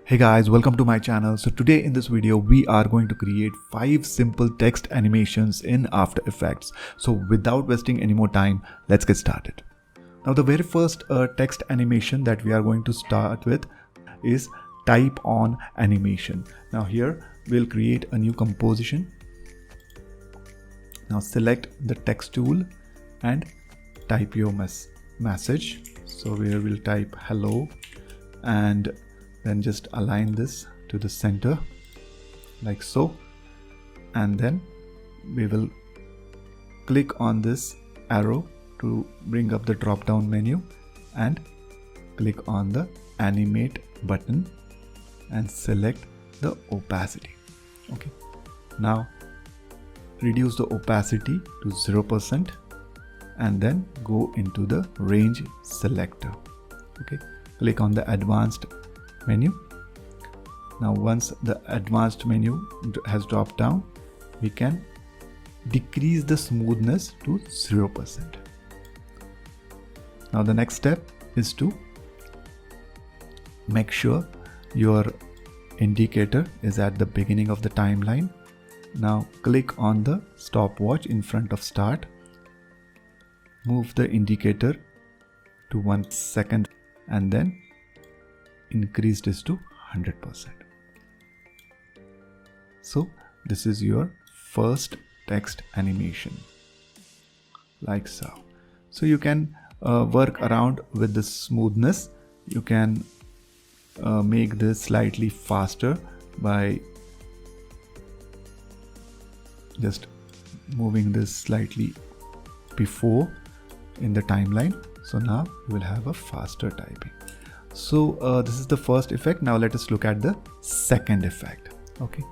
Hey guys, welcome to my channel. So today in this video we are going to create 5 simple text animations in After Effects. So without wasting any more time, let's get started. Now the very first text animation that we are going to start with is type on animation. Now here we'll create a new composition. Now select the text tool and type your message. So here we'll type hello and then just align this to the center like so, and then we will click on this arrow to bring up the drop down menu and click on the animate button and select the opacity. Okay, now reduce the opacity to 0% and then go into the range selector. Okay, click on the advanced menu. Now once the advanced menu has dropped down, we can decrease the smoothness to 0%. Now the next step is to make sure your indicator is at the beginning of the timeline. Now click on the stopwatch in front of start. Move the indicator to 1 second and then increase this to 100%. So this is your first text animation like so. So you can work around with the smoothness. You can make this slightly faster by just moving this slightly before in the timeline. So now you will have a faster typing. So this is the first effect. Now let us look at the second effect. Okay,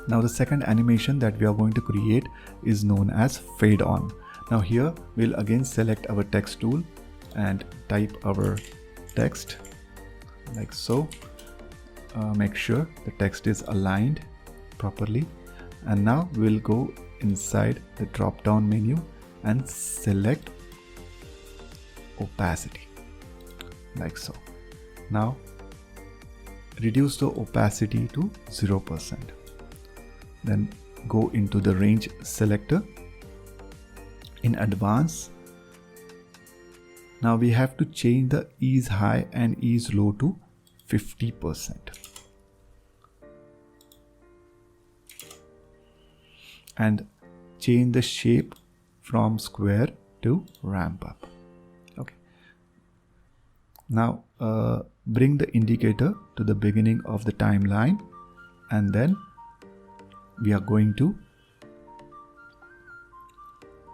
now the second animation that we are going to create is known as fade on. Now here we'll again select our text tool and type our text like so. Make sure the text is aligned properly, and now we'll go inside the drop down menu and select opacity like so. Now reduce the opacity to 0%. Then go into the range selector in advance. Now we have to change the ease high and ease low to 50%. And change the shape from square to ramp up. Okay. Now bring the indicator to the beginning of the timeline, and then we are going to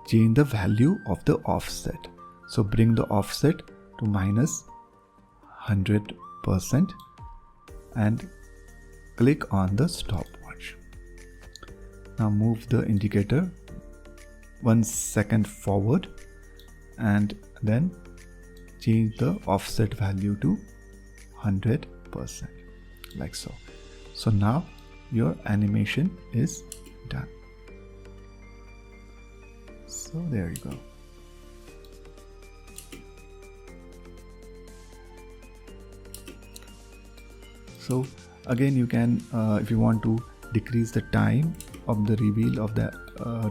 change the value of the offset. So bring the offset to -100% and click on the stopwatch. Now move the indicator 1 second forward and then change the offset value to 100% like so. So now your animation is done. So there you go. So again, you can if you want to decrease the time of the reveal of the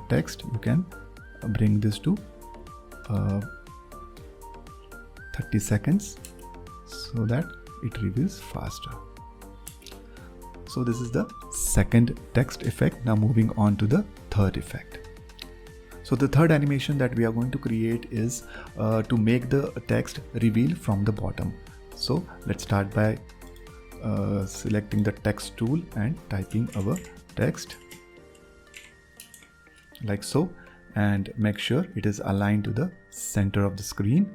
text, you can bring this to 30 seconds so that it reveals faster. So this is the second text effect. Now moving on to the third effect. So the third animation that we are going to create is to make the text reveal from the bottom. So let's start by selecting the text tool and typing our text like so, and make sure it is aligned to the center of the screen.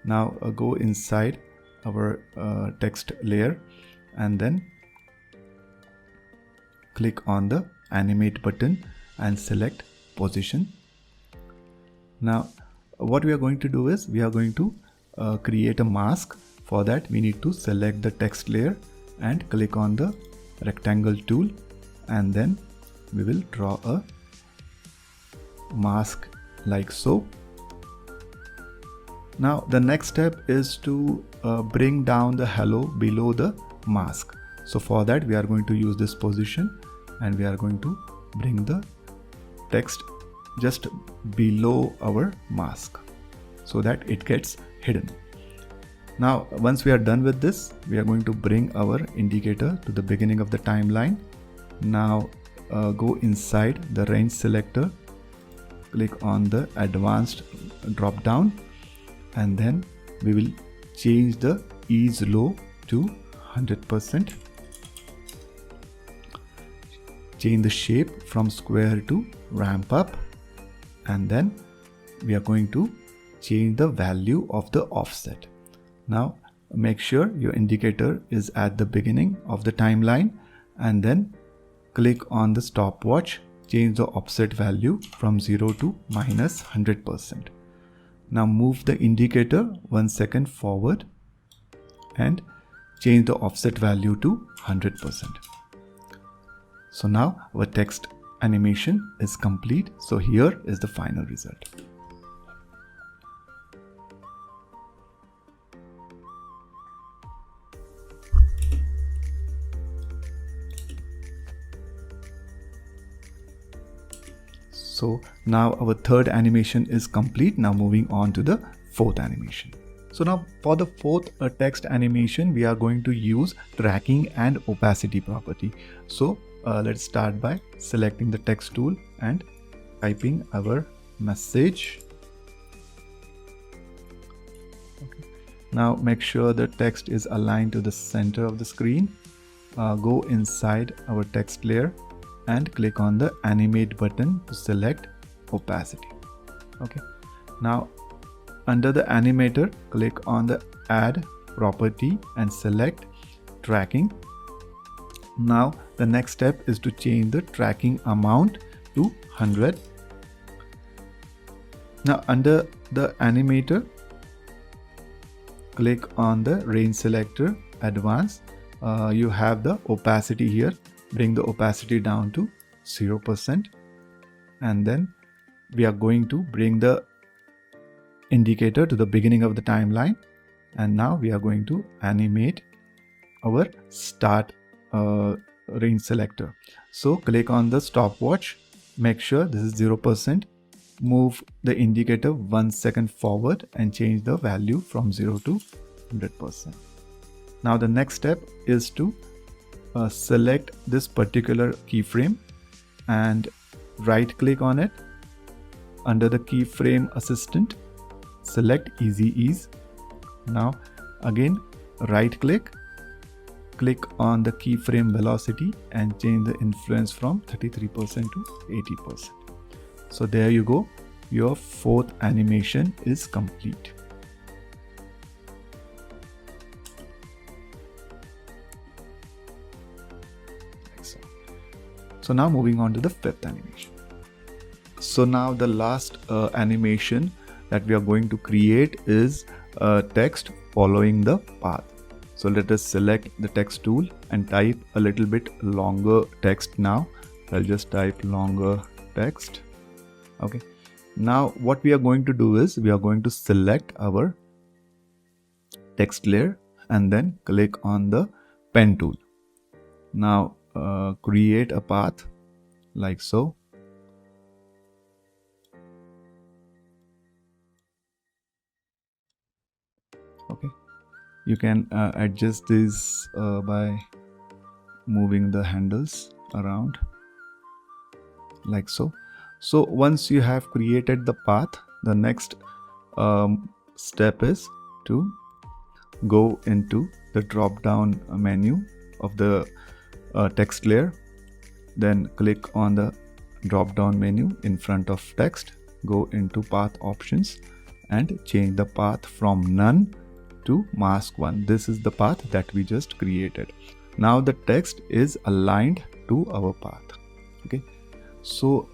Now go inside our text layer and then click on the animate button and select position. Now what we are going to do is we are going to create a mask. For that we need to select the text layer and click on the rectangle tool, and then we will draw a mask like so. Now the next step is to bring down the hello below the mask. So for that we are going to use this position, and we are going to bring the text just below our mask so that it gets hidden. Now once we are done with this, we are going to bring our indicator to the beginning of the timeline. Now go inside the range selector, click on the advanced drop down, and then we will change the ease low to 100%. Change the shape from square to ramp up, and then we are going to change the value of the offset. Now make sure your indicator is at the beginning of the timeline, and then click on the stopwatch, change the offset value from 0 to -100%. Now move the indicator 1 second forward and change the offset value to 100%. So now our text animation is complete. So here is the final result. So now our third animation is complete. Now moving on to the fourth animation. So now for the fourth text animation, we are going to use tracking and opacity property. So let's start by selecting the text tool and typing our message. Okay. Now make sure the text is aligned to the center of the screen. Go inside our text layer and click on the animate button to select opacity. Okay. Now under the animator, click on the add property and select tracking. Now the next step is to change the tracking amount to 100. Now under the animator, click on the range selector, advanced. You have the opacity here. Bring the opacity down to 0%, and then we are going to bring the indicator to the beginning of the timeline, and now we are going to animate our start range selector. So click on the stopwatch, make sure this is 0%, move the indicator 1 second forward and change the value from 0 to 100%. Now the next step is to select this particular keyframe and right click on it. Under the keyframe assistant, select easy ease. Now again right click, click on the keyframe velocity and change the influence from 33% to 80%. So there you go, your fourth animation is complete. So now moving on to the fifth animation. So now the last animation that we are going to create is text following the path. So let us select the text tool and type a little bit longer text now. I'll just type longer text. Okay. Now what we are going to do is we are going to select our text layer and then click on the pen tool. Now create a path like so. Okay, you can adjust this by moving the handles around like so. So once you have created the path, the next step is to go into the drop down menu of the text layer, then click on the drop down menu in front of text, go into path options and change the path from none to mask 1. This is the path that we just created. Now the text is aligned to our path. Okay, so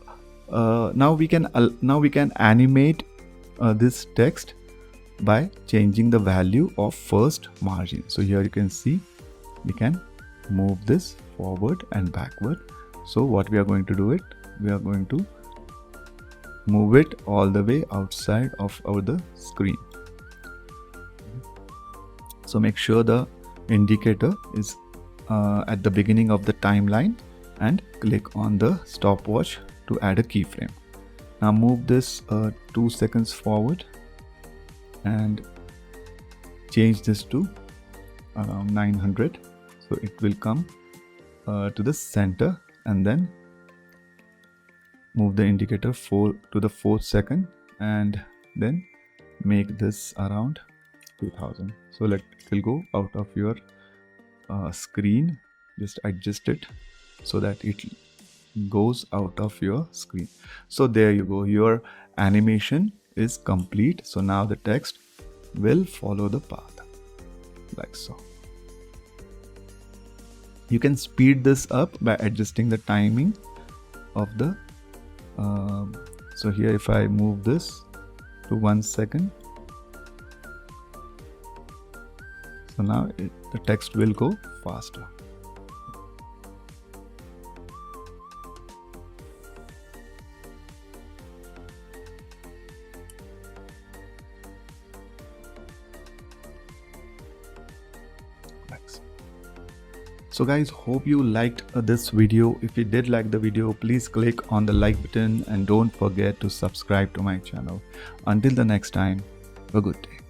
now we can animate this text by changing the value of first margin. So here you can see we can move this forward and backward. So what we are going to do it, we are going to move it all the way outside of the screen. So make sure the indicator is at the beginning of the timeline and click on the stopwatch to add a keyframe. Now move this 2 seconds forward and change this to around 900, so it will come to the center, and then move the indicator to the 4th second and then make this around 2000. So it will go out of your screen. Just adjust it so that it goes out of your screen. So there you go, your animation is complete. So now the text will follow the path like so. You can speed this up by adjusting the timing of the so here if I move this to 1 second, so now the text will go faster. So guys, hope you liked this video. If you did like the video, please click on the like button and don't forget to subscribe to my channel. Until the next time, have a good day.